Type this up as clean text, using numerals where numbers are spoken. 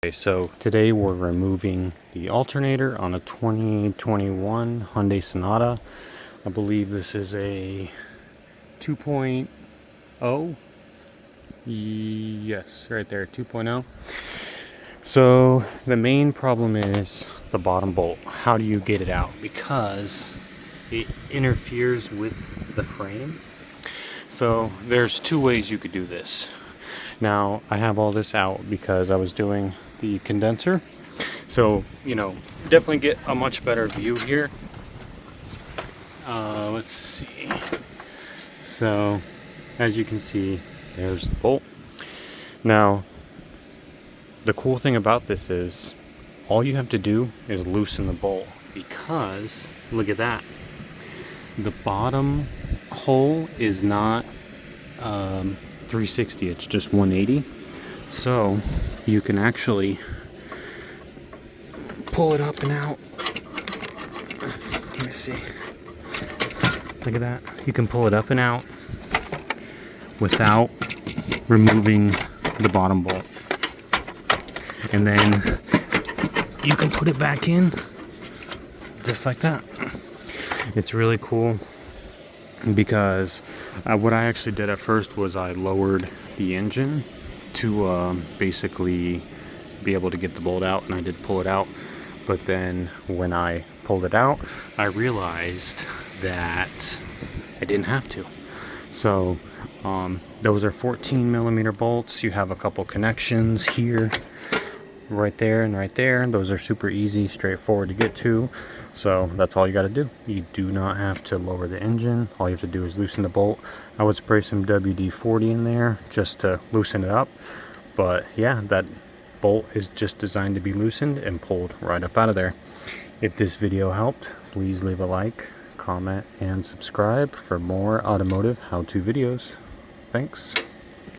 Okay, so today we're removing the alternator on a 2021 Hyundai Sonata. I believe this is a 2.0. Yes, right there, 2.0. So the main problem is the bottom bolt. How do you get it out? Because it interferes with the frame. So there's two ways you could do this. Now I have all this out because I was doing the condenser. So, definitely get a much better view here. Let's see. So, as you can see, there's the bolt. Now, the cool thing about this is all you have to do is loosen the bolt, because look at that. The bottom hole is not 360, it's just 180. So you can actually pull it up and out. Let me see. Look at that. You can pull it up and out without removing the bottom bolt. And then you can put it back in just like that. It's really cool because what I actually did at first was I lowered the engine to basically be able to get the bolt out, and I did pull it out. But then when I pulled it out, I realized that I didn't have to. So those are 14mm bolts. You have a couple connections here, right there and right there. Those are super easy, straightforward to get to. So that's all you got to do. You do not have to lower the engine. All you have to do is loosen the bolt. I would spray some WD-40 in there just to loosen it up. But yeah, that bolt is just designed to be loosened and pulled right up out of there. If this video helped, please leave a like, comment, and subscribe for more automotive how-to videos. Thanks.